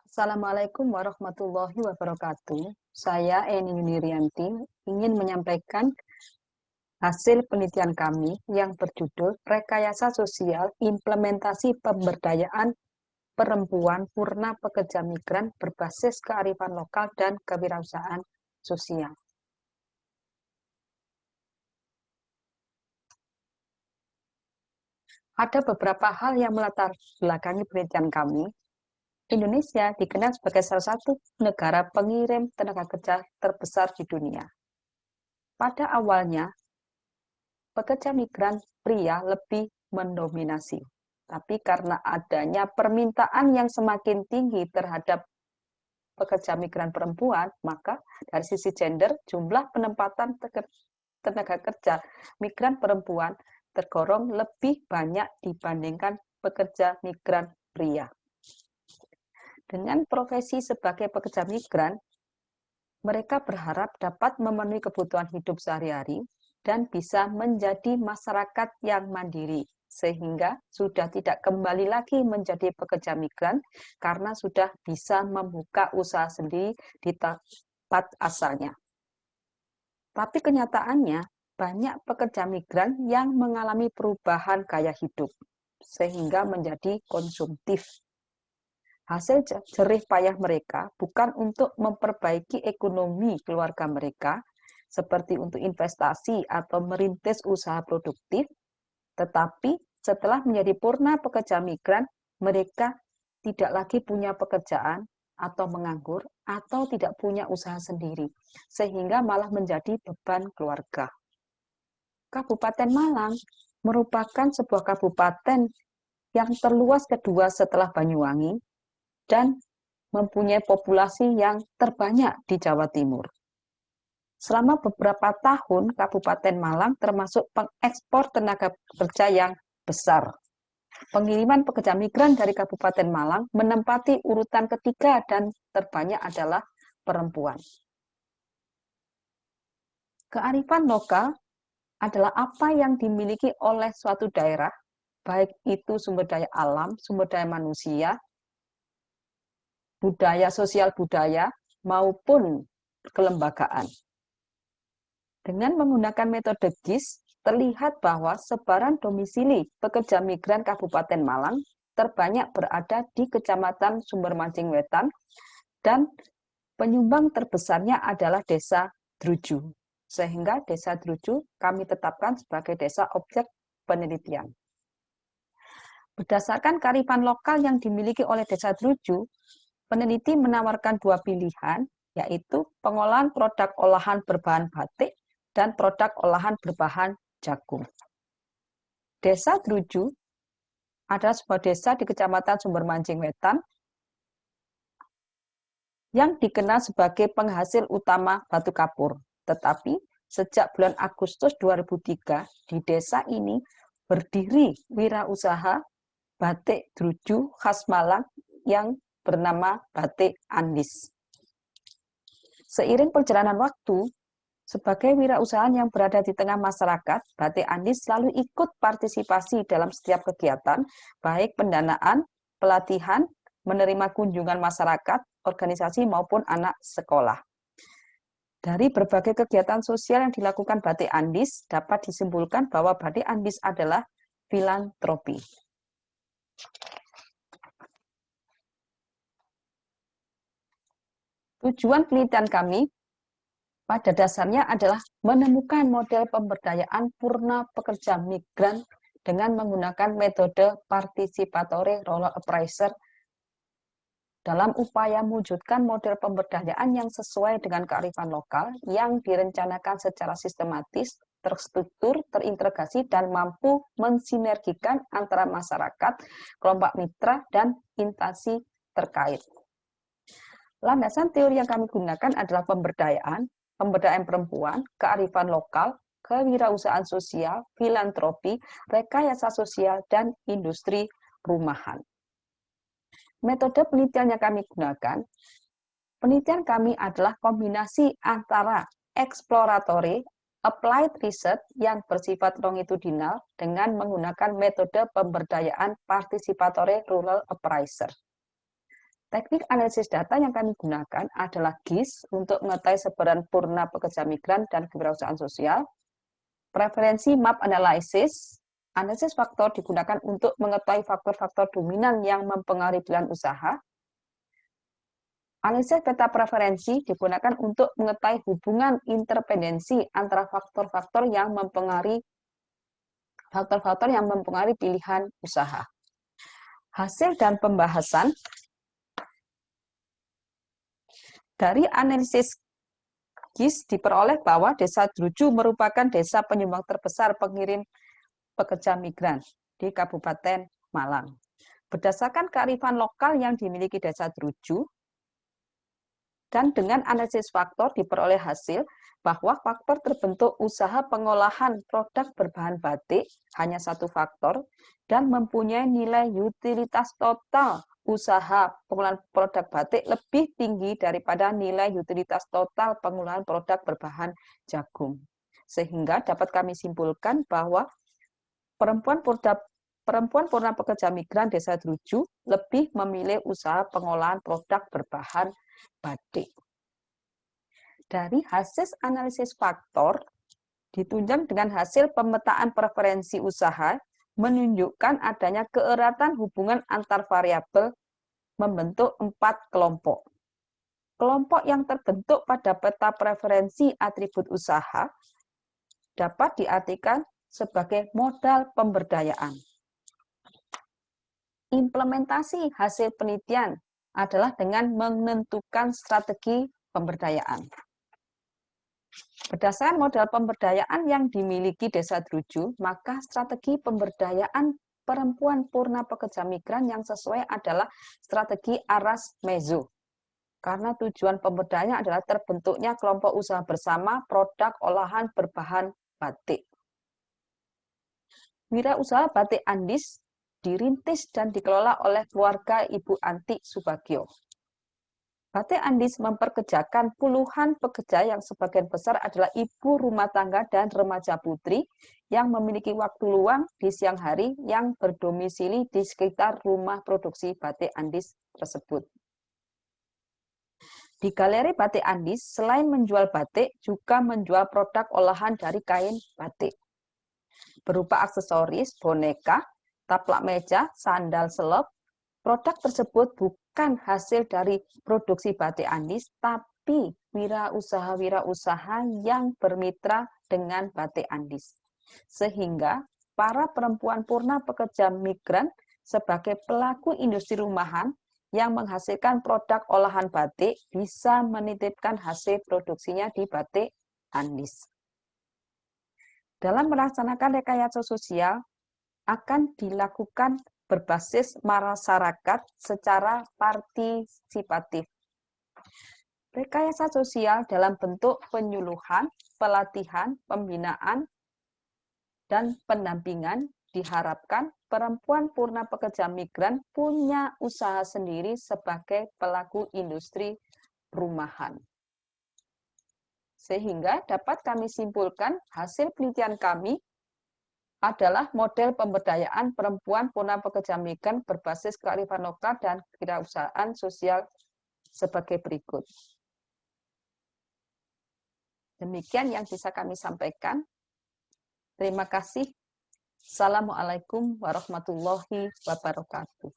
Assalamualaikum warahmatullahi wabarakatuh. Saya Eni Yunirianti ingin menyampaikan hasil penelitian kami yang berjudul Rekayasa Sosial Implementasi Pemberdayaan Perempuan Purna Pekerja Migran Berbasis Kearifan Lokal dan Kewirausahaan Sosial. Ada beberapa hal yang melatar belakangi penelitian kami. Indonesia dikenal sebagai salah satu negara pengirim tenaga kerja terbesar di dunia. Pada awalnya, pekerja migran pria lebih mendominasi. Tapi karena adanya permintaan yang semakin tinggi terhadap pekerja migran perempuan, maka dari sisi gender, jumlah penempatan tenaga kerja migran perempuan tergolong lebih banyak dibandingkan pekerja migran pria. Dengan profesi sebagai pekerja migran, mereka berharap dapat memenuhi kebutuhan hidup sehari-hari dan bisa menjadi masyarakat yang mandiri, sehingga sudah tidak kembali lagi menjadi pekerja migran karena sudah bisa membuka usaha sendiri di tempat asalnya. Tapi kenyataannya, banyak pekerja migran yang mengalami perubahan gaya hidup, sehingga menjadi konsumtif. Hasil jerih payah mereka bukan untuk memperbaiki ekonomi keluarga mereka, seperti untuk investasi atau merintis usaha produktif, tetapi setelah menjadi purna pekerja migran, mereka tidak lagi punya pekerjaan atau menganggur atau tidak punya usaha sendiri, sehingga malah menjadi beban keluarga. Kabupaten Malang merupakan sebuah kabupaten yang terluas kedua setelah Banyuwangi dan mempunyai populasi yang terbanyak di Jawa Timur. Selama beberapa tahun, Kabupaten Malang termasuk pengekspor tenaga kerja yang besar. Pengiriman pekerja migran dari Kabupaten Malang menempati urutan ketiga dan terbanyak adalah perempuan. Kearifan lokal adalah apa yang dimiliki oleh suatu daerah, baik itu sumber daya alam, sumber daya manusia, budaya sosial budaya, maupun kelembagaan. Dengan menggunakan metode GIS, terlihat bahwa sebaran domisili pekerja migran Kabupaten Malang terbanyak berada di Kecamatan Sumbermancing Wetan dan penyumbang terbesarnya adalah Desa Druju. Sehingga Desa Druju kami tetapkan sebagai desa objek penelitian. Berdasarkan kearifan lokal yang dimiliki oleh Desa Druju, peneliti menawarkan dua pilihan, yaitu pengolahan produk olahan berbahan batik dan produk olahan berbahan jagung. Desa Druju adalah sebuah desa di Kecamatan Sumbermancing Wetan yang dikenal sebagai penghasil utama batu kapur. Tetapi sejak bulan Agustus 2003, di desa ini berdiri wirausaha batik Druju khas Malang yang bernama Batik Andis. Seiring perjalanan waktu, sebagai wirausahaan yang berada di tengah masyarakat, Batik Andis selalu ikut partisipasi dalam setiap kegiatan, baik pendanaan, pelatihan, menerima kunjungan masyarakat, organisasi maupun anak sekolah. Dari berbagai kegiatan sosial yang dilakukan Batik Andis, dapat disimpulkan bahwa Batik Andis adalah filantropi. Tujuan penelitian kami pada dasarnya adalah menemukan model pemberdayaan purna pekerja migran dengan menggunakan metode participatory role appraiser dalam upaya mewujudkan model pemberdayaan yang sesuai dengan kearifan lokal yang direncanakan secara sistematis, terstruktur, terintegrasi, dan mampu mensinergikan antara masyarakat, kelompok mitra, dan instansi terkait. Landasan teori yang kami gunakan adalah pemberdayaan perempuan, kearifan lokal, kewirausahaan sosial, filantropi, rekayasa sosial, dan industri rumahan. Metode penelitian yang kami gunakan, penelitian kami adalah kombinasi antara exploratory, applied research yang bersifat longitudinal dengan menggunakan metode pemberdayaan participatory rural appraiser. Teknik analisis data yang kami gunakan adalah GIS untuk mengetahui sebaran purna pekerja migran dan kewirausahaan sosial, preferensi map analysis, analisis faktor digunakan untuk mengetahui faktor-faktor dominan yang mempengaruhi pilihan usaha, analisis peta preferensi digunakan untuk mengetahui hubungan interdependensi antara faktor-faktor yang mempengaruhi pilihan usaha. Hasil dan pembahasan dari analisis GIS diperoleh bahwa Desa Druju merupakan desa penyumbang terbesar pengirim pekerja migran di Kabupaten Malang. Berdasarkan kearifan lokal yang dimiliki Desa Druju, dan dengan analisis faktor diperoleh hasil bahwa faktor terbentuk usaha pengolahan produk berbahan batik hanya satu faktor dan mempunyai nilai utilitas total usaha pengolahan produk batik lebih tinggi daripada nilai utilitas total pengolahan produk berbahan jagung. Sehingga dapat kami simpulkan bahwa perempuan purna pekerja migran Desa Druju lebih memilih usaha pengolahan produk berbahan batik. Dari hasil analisis faktor, ditunjang dengan hasil pemetaan preferensi usaha, menunjukkan adanya keeratan hubungan antar variabel membentuk 4 kelompok. Kelompok yang terbentuk pada peta preferensi atribut usaha dapat diartikan sebagai modal pemberdayaan. Implementasi hasil penelitian adalah dengan menentukan strategi pemberdayaan. Berdasarkan modal pemberdayaan yang dimiliki Desa Druju, maka strategi pemberdayaan perempuan purna pekerja migran yang sesuai adalah strategi Aras Mezo. Karena tujuan pemberdayaan adalah terbentuknya kelompok usaha bersama produk olahan berbahan batik. Wirausaha Batik Andis dirintis dan dikelola oleh keluarga Ibu Anti Subagio. Batik Andis memperkerjakan puluhan pekerja yang sebagian besar adalah ibu rumah tangga dan remaja putri yang memiliki waktu luang di siang hari yang berdomisili di sekitar rumah produksi Batik Andis tersebut. Di Galeri Batik Andis, selain menjual batik, juga menjual produk olahan dari kain batik. Berupa aksesoris, boneka, taplak meja, sandal selop, produk tersebut bukan hasil dari produksi Batik Andis, tapi wirausaha-wirausaha yang bermitra dengan Batik Andis. Sehingga para perempuan purna pekerja migran sebagai pelaku industri rumahan yang menghasilkan produk olahan batik bisa menitipkan hasil produksinya di Batik Andis. Dalam melaksanakan rekayasa sosial akan dilakukan berbasis masyarakat secara partisipatif. Rekayasa sosial dalam bentuk penyuluhan, pelatihan, pembinaan, dan pendampingan diharapkan perempuan purna pekerja migran punya usaha sendiri sebagai pelaku industri rumahan. Sehingga dapat kami simpulkan hasil penelitian kami adalah model pemberdayaan perempuan purna pekerja migran berbasis kearifan lokal dan kewirausahaan sosial sebagai berikut. Demikian yang bisa kami sampaikan. Terima kasih. Assalamualaikum warahmatullahi wabarakatuh.